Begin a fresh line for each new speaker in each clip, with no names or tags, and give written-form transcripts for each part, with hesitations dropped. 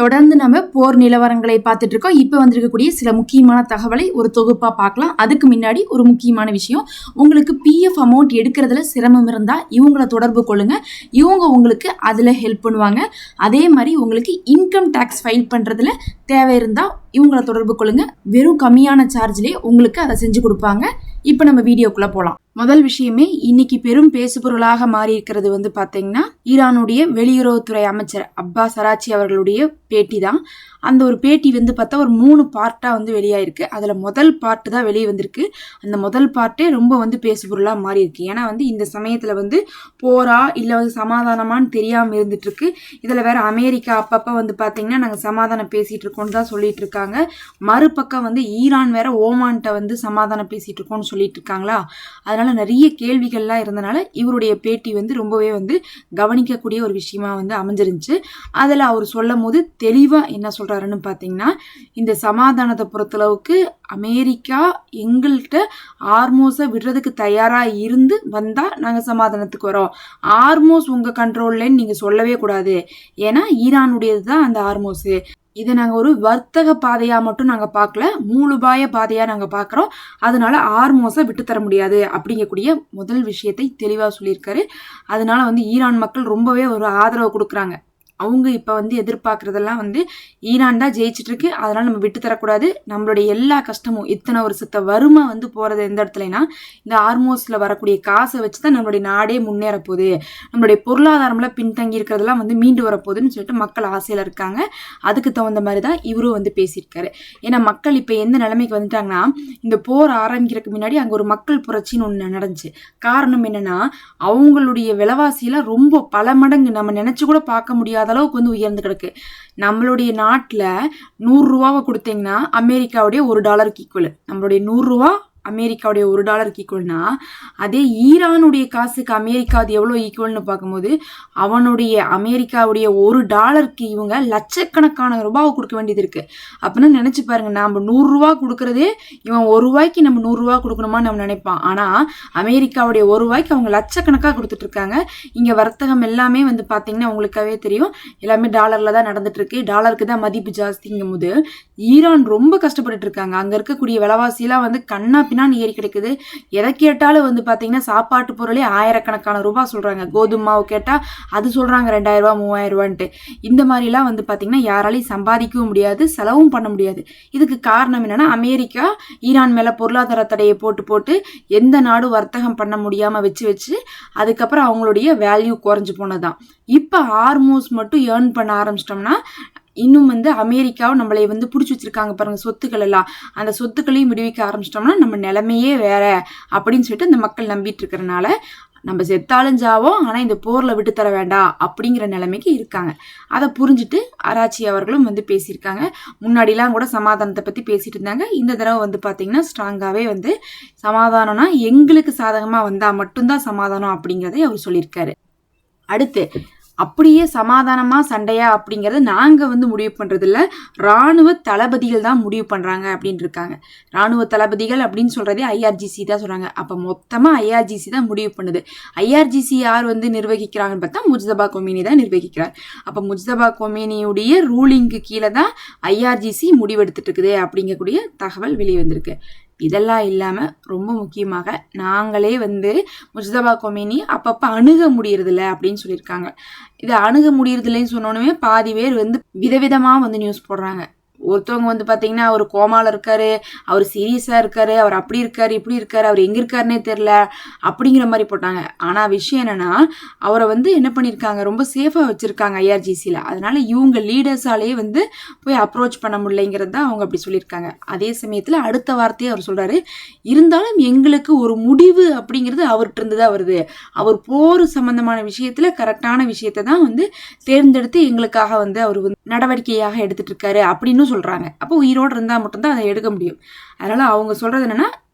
தொடர்ந்து நம்ம போர் நிலவரங்களை பார்த்துட்டு இருக்கோம். இப்போ வந்திருக்கக்கூடிய சில முக்கியமான தகவலை ஒரு தொகுப்பா பார்க்கலாம். அதுக்கு முன்னாடி ஒரு முக்கியமான விஷயம், உங்களுக்கு பிஎஃப் அமௌண்ட் எடுக்கிறதுல சிரமம் இருந்தால் இவங்களை தொடர்பு கொள்ளுங்க. இவங்க உங்களுக்கு அதில் ஹெல்ப் பண்ணுவாங்க. அதே மாதிரி உங்களுக்கு இன்கம் டேக்ஸ் ஃபைல் பண்ணுறதுல தேவை இருந்தால் இவங்களை தொடர்பு கொள்ளுங்க. வெறும் கம்மியான சார்ஜ்லேயே உங்களுக்கு அதை செஞ்சு கொடுப்பாங்க. இப்போ நம்ம வீடியோக்குள்ளே போகலாம். முதல் விஷயமே இன்னைக்கு பெரும் பேசுபொருளாக மாறி இருக்கிறது வந்து பார்த்தீங்கன்னா, ஈரானுடைய வெளியுறவுத்துறை அமைச்சர் அப்பாஸ் அராக்சி அவர்களுடைய பேட்டி தான். அந்த ஒரு பேட்டி வந்து பார்த்தா ஒரு 3 பார்ட்டாக வந்து வெளியாயிருக்கு. அதில் முதல் பார்ட்டு தான் வெளியே வந்திருக்கு. அந்த முதல் பார்ட்டே ரொம்ப வந்து பேசுபொருளாக மாறி இருக்கு. ஏன்னா வந்து இந்த சமயத்தில் வந்து போரா இல்லை வந்து சமாதானமானு தெரியாமல் இருந்துட்டு இருக்கு. இதில் வேற அமெரிக்கா அப்பப்போ வந்து பார்த்தீங்கன்னா நாங்கள் சமாதானம் பேசிட்டு இருக்கோம்னு தான் சொல்லிட்டு இருக்காங்க. மறுபக்கம் வந்து ஈரான் வேற ஓமான்கிட்ட வந்து சமாதானம் பேசிட்டு இருக்கோம்னு சொல்லிட்டு இருக்காங்களா. அதனால நிறைய கேள்விகள்லாம் இருந்தனால இவருடைய பேட்டி வந்து ரொம்பவே வந்து கவனிக்கக்கூடிய ஒரு விஷயமா வந்து அமைஞ்சிருந்துச்சு. அதில் அவர் சொல்லும் போது தெளிவாக என்ன சொல்றாருன்னு பார்த்தீங்கன்னா, இந்த சமாதானத்தை பொறுத்தளவுக்கு அமெரிக்கா எங்கள்கிட்ட ஆர்மோஸை விடுறதுக்கு தயாராக இருந்து வந்தால் நாங்கள் சமாதானத்துக்கு வரோம். ஆர்மோஸ் உங்கள் கண்ட்ரோல்லன்னு நீங்கள் சொல்லவே கூடாது. ஏன்னா ஈரானுடையது தான் அந்த ஆர்மோஸு. இதை நாங்கள் ஒரு வர்த்தக பாதையாக மட்டும் நாங்கள் பார்க்கல, மூலுபாய பாதையாக நாங்கள் பார்க்குறோம். அதனால ஆர்மோஸை விட்டுத்தர முடியாது அப்படிங்கக்கூடிய முதல் விஷயத்தை தெளிவாக சொல்லியிருக்காரு. அதனால வந்து ஈரான் மக்கள் ரொம்பவே ஒரு ஆதரவு கொடுக்குறாங்க. அவங்க இப்போ வந்து எதிர்பார்க்குறதெல்லாம் வந்து ஈரான் தான் ஜெயிச்சிட்டு இருக்கு, அதனால நம்ம விட்டு தரக்கூடாது. நம்மளுடைய எல்லா கஷ்டமும் இத்தனை வருஷத்தை வறுமை வந்து போகிறது எந்த இடத்துலனா இந்த ஆர்மோஸில் வரக்கூடிய காசை வச்சு தான் நம்மளுடைய நாடே முன்னேற போகுது, நம்மளுடைய பொருளாதாரம்ல பின்தங்கி இருக்கிறதெல்லாம் வந்து மீண்டு வரப்போகுதுன்னு சொல்லிட்டு மக்கள் ஆசையில் இருக்காங்க. அதுக்கு தகுந்த மாதிரி தான் இவரும் வந்து பேசியிருக்காரு. ஏன்னா மக்கள் இப்போ எந்த நிலைமைக்கு வந்துட்டாங்கன்னா, இந்த போர் ஆரம்பிக்கிறதுக்கு முன்னாடி அங்கே ஒரு மக்கள் புரட்சின்னு ஒன்று நடந்துச்சு. காரணம் என்னன்னா, அவங்களுடைய விலைவாசியெல்லாம் ரொம்ப பல மடங்கு நம்ம நினைச்சு கூட பார்க்க முடியாத அளவுக்கு வந்து உயர்ந்து கிடக்கு. நம்மளுடைய நாட்டில் 100 ரூபாவை கொடுத்தீங்கன்னா அமெரிக்காவுடைய $1 ஈக்குவல். நம்மளுடைய 100 ரூபா அமெரிக்காவுடைய $1 ஈக்குவல்னா, அதே ஈரானுடைய காசுக்கு அமெரிக்காவது எவ்வளோ ஈக்குவல்னு பார்க்கும்போது அவனுடைய அமெரிக்காவுடைய $1 இவங்க லட்சக்கணக்கான ரூபாவை கொடுக்க வேண்டியது இருக்கு. அப்படின்னா நினைச்சு பாருங்க, நம்ம 100 ரூபா கொடுக்கறதே இவன் $1 நம்ம 100 ரூபா கொடுக்கணுமான்னு நம்ம நினைப்பான். ஆனால் அமெரிக்காவுடைய $1 அவங்க லட்சக்கணக்காக கொடுத்துட்டு இருக்காங்க. இங்கே வர்த்தகம் எல்லாமே வந்து பார்த்தீங்கன்னா உங்களுக்காகவே தெரியும், எல்லாமே டாலரில் தான் நடந்துட்டு இருக்கு. டாலருக்கு தான் மதிப்பு ஜாஸ்திங்கும் போது ஈரான் ரொம்ப கஷ்டப்பட்டுட்டு இருக்காங்க. அங்கே இருக்கக்கூடிய விலைவாசியெல்லாம் வந்து கண்ணா ஏறி கிடைக்குது. எதை கேட்டாலும் வந்து பாத்தீங்கன்னா சாப்பாட்டு பொருளே ஆயிரக்கணக்கான ரூபாய் சொல்றாங்க. கோதுமை மாவு கேட்டா அது சொல்றாங்க 2000 ரூபாய் 3000 ரூபான்ட்டு. இந்த மாதிரிலாம் வந்து பாத்தீங்கன்னா யாராலையும் சம்பாதிக்கவும் முடியாது, செலவும் பண்ண முடியாது. இதுக்கு காரணம் என்னன்னா, அமெரிக்கா ஈரான் மேல பொருளாதார தடையை போட்டு எந்த நாடும் வர்த்தகம் பண்ண முடியாம வச்சு அதுக்கப்புறம் அவங்களுடைய வேல்யூ குறைஞ்சு போனதுதான். இப்ப ஆர்மோஸ் மட்டும் ஏர்ன் பண்ண ஆரம்பிச்சிட்டோம்னா இன்னும் வந்து அமெரிக்காவை நம்மளை வந்து பிடிச்சி வச்சிருக்காங்க பாருங்க சொத்துக்கள் எல்லாம், அந்த சொத்துக்களையும் விடுவிக்க ஆரம்பிச்சிட்டோம்னா நம்ம நிலைமையே வேற அப்படின்னு சொல்லிட்டு இந்த மக்கள் நம்பிட்டு இருக்கிறனால நம்ம செத்தாலும் ஜாவோம், ஆனால் இந்த போரில் விட்டு தர வேண்டாம் அப்படிங்கிற நிலைமைக்கு இருக்காங்க. அதை புரிஞ்சுட்டு அராக்சி அவர்களும் வந்து பேசியிருக்காங்க. முன்னாடிலாம் கூட சமாதானத்தை பற்றி பேசிட்டு இருந்தாங்க. இந்த தடவை வந்து பார்த்தீங்கன்னா ஸ்ட்ராங்காகவே வந்து சமாதானம்னா எங்களுக்கு சாதகமாக வந்தால் மட்டும்தான் சமாதானம் அப்படிங்கிறதை அவர் சொல்லியிருக்காரு. அடுத்து அப்படியே சமாதானமா சண்டையா அப்படிங்கறத நாங்க வந்து முடிவு பண்றது இல்ல, ராணுவ தளபதிகள் தான் முடிவு பண்றாங்க அப்படின்னு இருக்காங்க. ராணுவ தளபதிகள் அப்படின்னு சொல்றதே IRGC தான் சொல்றாங்க. அப்ப மொத்தமா IRGC தான் முடிவு பண்ணுது. IRGC யார் வந்து நிர்வகிக்கிறாங்கன்னு பார்த்தா முஜ்தபா கொமேனி தான் நிர்வகிக்கிறார். அப்ப முஜ்தபா கொமேனியுடைய ரூலிங்க்கு கீழே தான் IRGC முடிவெடுத்துட்டு இருக்குது அப்படிங்கக்கூடிய தகவல் வெளியே வந்திருக்கு. இதெல்லாம் இல்லாமல் ரொம்ப முக்கியமாக நாங்களே வந்து முஜ்தபா கொமேனி அப்பப்போ அணுக முடியறதில்ல அப்படின்னு சொல்லியிருக்காங்க. இதை அணுக முடியறதில்லைன்னு சொன்னோன்னே பாதி பேர் வந்து விதவிதமாக வந்து நியூஸ் போடுறாங்க. ஒருத்தவங்க வந்து பார்த்தீங்கன்னா அவர் கோமாவில் இருக்காரு, அவர் சீரியஸாக இருக்காரு, அவர் அப்படி இருக்காரு இப்படி இருக்காரு, அவர் எங்கே இருக்காருன்னே தெரில அப்படிங்கிற மாதிரி போட்டாங்க. ஆனால் விஷயம் என்னன்னா, அவரை வந்து என்ன பண்ணியிருக்காங்க, ரொம்ப சேஃபாக வச்சுருக்காங்க IRGCயில். அதனால இவங்க லீடர்ஸாலேயே வந்து போய் அப்ரோச் பண்ண முடியலைங்கிறது தான் அவங்க அப்படி சொல்லியிருக்காங்க. அதே சமயத்தில் அடுத்த வார்த்தையை அவர் சொல்கிறாரு, இருந்தாலும் எங்களுக்கு ஒரு முடிவு அப்படிங்கிறது அவர்கிட்ட இருந்து தான் வருது. அவர் போர் சம்பந்தமான விஷயத்தில் கரெக்டான விஷயத்தை தான் வந்து தேர்ந்தெடுத்து எங்களுக்காக வந்து அவர் வந்து நடவடிக்கையாக எடுத்துட்டு இருக்காரு அப்படின்னு சொல்றாங்க. அப்போ உயிரோடு இருந்தா மட்டும்தான் அதை எடுக்க முடியும். அதனால அவங்க சொல்றது என்னன்னா,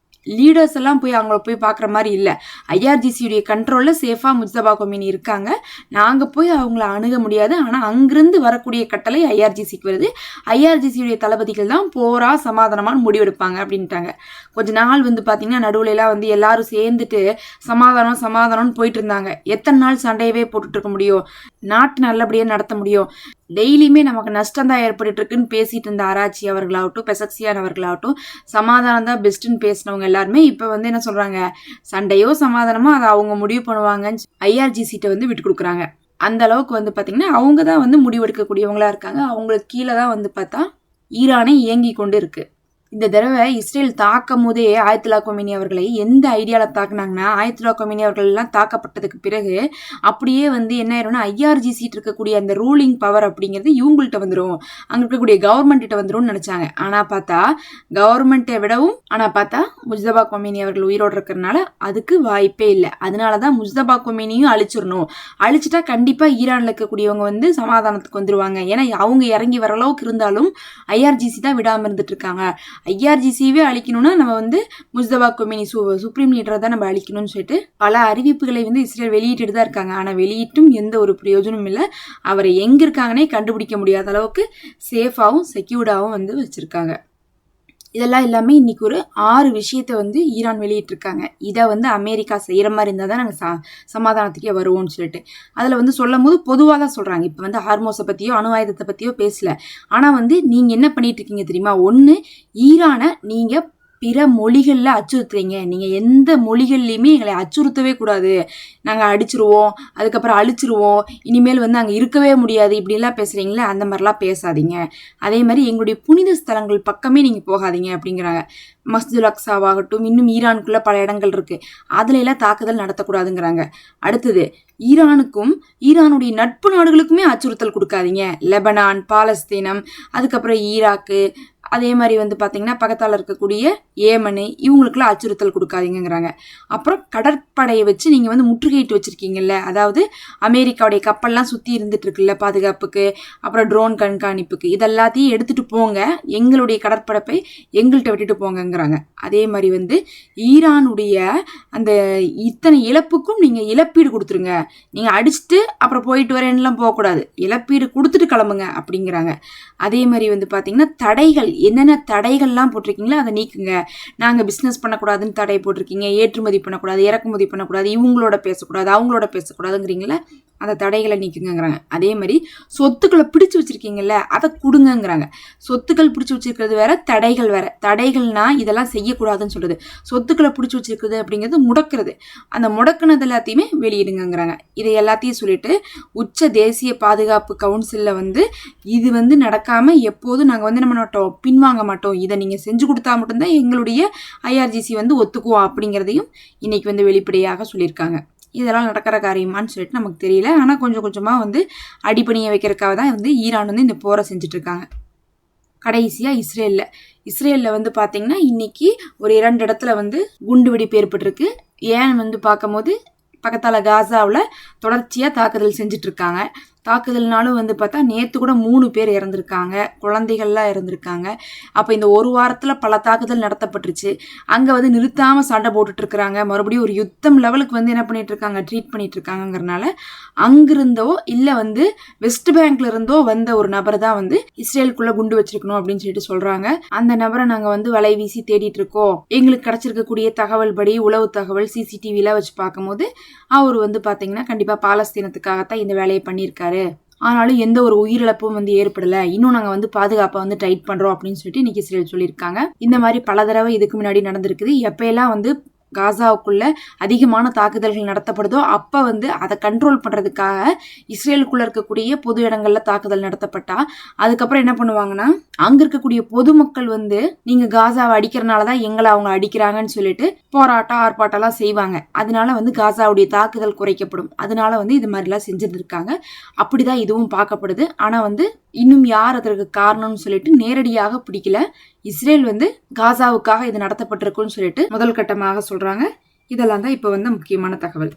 லீடர்ஸ் எல்லாம் போய் அவங்கள போய் பார்க்குற மாதிரி இல்லை, ஐஆர்ஜிசியுடைய கண்ட்ரோலில் சேஃபாக முஜ்தபா கொமேனி இருக்காங்க, நாங்கள் போய் அவங்கள அணுக முடியாது, ஆனால் அங்கிருந்து வரக்கூடிய கட்டளை ஐஆர்ஜிசிக்கு வருது, ஐஆர்ஜிசியுடைய தளபதிகள் தான் போரா சமாதானமான முடிவெடுப்பாங்க அப்படின்ட்டாங்க. கொஞ்ச நாள் வந்து பார்த்தீங்கன்னா நடுவுலலாம் வந்து எல்லாரும் சேர்ந்துட்டு சமாதானம்னு போயிட்டு இருந்தாங்க. எத்தனை நாள் சண்டையவே போட்டுட்டு இருக்க முடியும், நாட்டு நல்லபடியாக நடத்த முடியும்? டெய்லியுமே நமக்கு நஷ்டம் தான் ஏற்பட்டு இருக்குன்னு பேசிட்டு இருந்த ஆராய்ச்சி அவர்களாகட்டும், பெசக்சியான் அவர்களாகட்டும், சமாதானம் தான் பெஸ்ட்டுன்னு பேசினவங்க எல்லாருமே இப்போ வந்து என்ன சொல்றாங்க, சண்டையோ சமாதானமோ அதை அவங்க முடிவு பண்ணுவாங்கன்னு IRGC வந்து விட்டு கொடுக்குறாங்க. அந்த அளவுக்கு வந்து பார்த்தீங்கன்னா அவங்க தான் வந்து முடிவெடுக்கக்கூடியவங்களா இருக்காங்க. அவங்களுக்கு கீழே தான் வந்து பார்த்தா ஈரானே இயங்கி கொண்டு இருக்கு. இந்த தடவை இஸ்ரேல் தாக்கும் போதே ஆயத்துல்லா கொமேனி அவர்களை எந்த ஐடியாவில் தாக்குனாங்கன்னா, ஆயத்துல்லா கொமேனி அவர்கள் எல்லாம் தாக்கப்பட்டதுக்கு பிறகு அப்படியே வந்து என்ன ஆயிரும்னா IRGC இருக்கக்கூடிய அந்த ரூலிங் பவர் அப்படிங்கிறது இவங்கள்ட்ட வந்துடும், அங்கே இருக்கக்கூடிய கவர்மெண்ட்டிட்ட வந்துடும் நினைச்சாங்க. ஆனால் பார்த்தா கவர்மெண்ட்டை விடவும் முஜ்தபா கொமேனி அவர்கள் உயிரோடு இருக்கிறதுனால அதுக்கு வாய்ப்பே இல்லை. அதனால தான் முஜ்தபா கொமேனியும் அழிச்சிடணும், அழிச்சிட்டா கண்டிப்பாக ஈரானில் இருக்கக்கூடியவங்க வந்து சமாதானத்துக்கு வந்துருவாங்க. ஏன்னா அவங்க இறங்கி வர அளவுக்கு இருந்தாலும் IRGC தான் விடாமல் இருந்துட்டு இருக்காங்க. IRGCவே அழிக்கணும்னா நம்ம வந்து முஜ்தபா கொமேனி சுப்ரீம் லீடரை தான் நம்ம அழிக்கணும்னு சொல்லிட்டு பல அறிவிப்புகளை வந்து இஸ்ரேல் வெளியிட்டு தான் இருக்காங்க. ஆனால் வெளியிட்டும் எந்த ஒரு பிரயோஜனமும் இல்லை. அவரை எங்க இருக்காங்கன்னே கண்டுபிடிக்க முடியாத அளவுக்கு சேஃபாகவும் செக்யூர்டாகவும் வந்து வச்சிருக்காங்க. இதெல்லாம் எல்லாமே இன்னைக்கு ஒரு 6 விஷயத்த வந்து ஈரான் வெளியிட்டிருக்காங்க. இதை வந்து அமெரிக்கா செய்கிற மாதிரி இருந்தால் தான் நாங்கள் சமாதானத்துக்கே வருவோம்னு சொல்லிட்டு அதில் வந்து சொல்லும் போது பொதுவாக தான் சொல்கிறாங்க. இப்போ வந்து ஹார்மோஸை பற்றியோ அணு ஆயுதத்தை பற்றியோ பேசல. ஆனால் வந்து நீங்கள் என்ன பண்ணிட்டு இருக்கீங்க தெரியுமா, ஒன்று ஈரானை நீங்கள் பிற மொழிகளில் அச்சுறுத்துறீங்க. நீங்கள் எந்த மொழிகள்லையுமே எங்களை அச்சுறுத்தவே கூடாது, நாங்கள் அடிச்சிருவோம், அதுக்கப்புறம் அழிச்சிருவோம், இனிமேல் வந்து அங்கே இருக்கவே முடியாது, இப்படிலாம் பேசுகிறீங்களே, அந்த மாதிரிலாம் பேசாதீங்க. அதே மாதிரி எங்களுடைய புனித ஸ்தலங்கள் பக்கமே நீங்கள் போகாதீங்க அப்படிங்கிறாங்க. மஸ்ஜிதுல் அக்ஸாவாகட்டும், இன்னும் ஈரானுக்குள்ள பல இடங்கள் இருக்கு, அதுல எல்லாம் தாக்குதல் நடத்தக்கூடாதுங்கிறாங்க. அடுத்தது ஈரானுக்கும் ஈரானுடைய நட்பு நாடுகளுக்குமே அச்சுறுத்தல் கொடுக்காதீங்க. லெபனான், பாலஸ்தீனம், அதுக்கப்புறம் ஈராக்கு, அதே மாதிரி வந்து பார்த்தீங்கன்னா பக்கத்தால் இருக்கக்கூடிய ஏமனு, இவங்களுக்குலாம் அச்சுறுத்தல் கொடுக்காதீங்கிறாங்க. அப்புறம் கடற்படையை வச்சு நீங்கள் வந்து முற்றுகையிட்டு வச்சுருக்கீங்கல்ல, அதாவது அமெரிக்காவுடைய கப்பல்லாம் சுற்றி இருந்துட்டு இருக்குல்ல பாதுகாப்புக்கு, அப்புறம் ட்ரோன் கண்காணிப்புக்கு, இதெல்லாத்தையும் எடுத்துகிட்டு போங்க, எங்களுடைய கடற்படப்பை எங்கள்கிட்ட விட்டுட்டு போங்கங்கிறாங்க. அதே மாதிரி வந்து ஈரானுடைய அந்த இத்தனை இழப்புக்கும் நீங்கள் இழப்பீடு கொடுத்துருங்க, நீங்கள் அடிச்சுட்டு அப்புறம் போயிட்டு வரேன்னுலாம் போகக்கூடாது, இழப்பீடு கொடுத்துட்டு கிளம்புங்க அப்படிங்கிறாங்க. அதே மாதிரி வந்து பார்த்தீங்கன்னா தடைகள், என்னென்ன தடைகள்லாம் போட்டிருக்கீங்களோ அதை நீக்குங்க. நாங்கள் பிஸ்னஸ் பண்ணக்கூடாதுன்னு தடை போட்டிருக்கீங்க, ஏற்றுமதி பண்ணக்கூடாது, இறக்குமதி பண்ணக்கூடாது, இவங்களோட பேசக்கூடாது, அவங்களோட பேசக்கூடாதுங்கிறீங்களா, அந்த தடைகளை நீக்குங்கிறாங்க. அதே மாதிரி சொத்துக்களை பிடிச்சு வச்சிருக்கீங்கல்ல, அதை கொடுங்கங்கிறாங்க. சொத்துக்கள் பிடிச்சு வச்சிருக்கிறது வேற, தடைகள் வேற. தடைகள்னா இதெல்லாம் செய்யக்கூடாதுன்னு சொல்றது, சொத்துக்களை பிடிச்சு வச்சிருக்கிறது அப்படிங்கிறது முடக்கிறது. அந்த முடக்குனது எல்லாத்தையுமே வெளியிடுங்கிறாங்க. இதை எல்லாத்தையும் சொல்லிட்டு உச்ச தேசிய பாதுகாப்பு கவுன்சிலில் வந்து இது வந்து நடக்காம எப்போதும் நாங்கள் வந்து நம்ம மாட்டோம், பின்வாங்க மாட்டோம், இதை நீங்கள் செஞ்சு கொடுத்தா மட்டும்தான் எங்களுடைய IRGC வந்து ஒத்துக்குவோம் அப்படிங்கிறதையும் இன்னைக்கு வந்து வெளிப்படையாக சொல்லியிருக்காங்க. இதெல்லாம் நடக்கிற காரியமான்னு சொல்லிட்டு நமக்கு தெரியல. ஆனால் கொஞ்சம் கொஞ்சமாக வந்து அடிப்பணியை வைக்கிறதுக்காக தான் வந்து ஈரான் வந்து இந்த போரை செஞ்சுட்டு இருக்காங்க. கடைசியாக இஸ்ரேலில் வந்து பார்த்தீங்கன்னா இன்னைக்கு ஒரு 2 இடத்துல வந்து குண்டு வெடிப்பு ஏற்பட்டிருக்கு. ஏன் வந்து பார்க்கும்போது பக்கத்தால் காசாவில் தொடர்ச்சியாக தாக்குதல் செஞ்சுட்டு இருக்காங்க. தாக்குதல்னாலும் வந்து பார்த்தா நேற்று கூட 3 பேர் இறந்துருக்காங்க, குழந்தைகள்லாம் இறந்துருக்காங்க. அப்போ இந்த ஒரு வாரத்தில் பல தாக்குதல் நடத்தப்பட்டுருச்சு. அங்கே வந்து நிறுத்தாமல் சண்டை போட்டுட்ருக்குறாங்க. மறுபடியும் ஒரு யுத்தம் லெவலுக்கு வந்து என்ன பண்ணிகிட்ருக்காங்க, ட்ரீட் பண்ணிகிட்ருக்காங்கிறனால அங்கிருந்தோ இல்லை வந்து வெஸ்ட் பேங்க்ல இருந்தோ வந்த ஒரு நபர் தான் வந்து இஸ்ரேலுக்குள்ளே குண்டு வச்சிருக்கணும் அப்படின்னு சொல்லிட்டு சொல்கிறாங்க. அந்த நபரை நாங்கள் வந்து வலை வீசி தேடிட்டு இருக்கோம். எங்களுக்கு கிடச்சிருக்கக்கூடிய தகவல் படி, உளவு தகவல், CCTVலாம் வச்சு பார்க்கும்போது அவர் வந்து பார்த்தீங்கன்னா கண்டிப்பாக பாலஸ்தீனத்துக்காகத்தான் இந்த வேலையை பண்ணியிருக்காரு. ஆனாலும் எந்த ஒரு உயிரிழப்பும் வந்து ஏற்படல, இன்னும் நாங்க வந்து பாதுகாப்பை வந்து டைட் பண்றோம் அப்படின்னு சொல்லிட்டு இன்னைக்கு இஸ்ரேல் சொல்லியிருக்காங்க. இந்த மாதிரி பல தடவை இதுக்கு முன்னாடி நடந்திருக்குது. எப்பெல்லாம் வந்து காசாவுக்குள்ள அதிகமான தாக்குதல்கள் நடத்தப்படுதோ அப்போ வந்து அதை கண்ட்ரோல் பண்ணுறதுக்காக இஸ்ரேலுக்குள்ள இருக்கக்கூடிய பொது இடங்கள்ல தாக்குதல் நடத்தப்பட்டா அதுக்கப்புறம் என்ன பண்ணுவாங்கன்னா அங்க இருக்கக்கூடிய பொதுமக்கள் வந்து நீங்க காசாவை அடிக்கிறனால தான் எங்களை அவங்க அடிக்கிறாங்கன்னு சொல்லிட்டு போராட்டம் ஆர்ப்பாட்டம்லாம் செய்வாங்க. அதனால வந்து காசாவுடைய தாக்குதல் குறைக்கப்படும். அதனால வந்து இது மாதிரிலாம் செஞ்சிருந்திருக்காங்க. அப்படிதான் இதுவும் பார்க்கப்படுது. ஆனா வந்து இன்னும் யார் அதற்கு காரணம்னு சொல்லிட்டு நேரடியாக பிடிக்கல. இஸ்ரேல் வந்து காசாவுக்காக இது நடத்தப்பட்டிருக்குன்னு சொல்லிட்டு முதல் கட்டமாக சொல்றாங்க. இதெல்லாம் தான் இப்போ வந்து முக்கியமான தகவல்.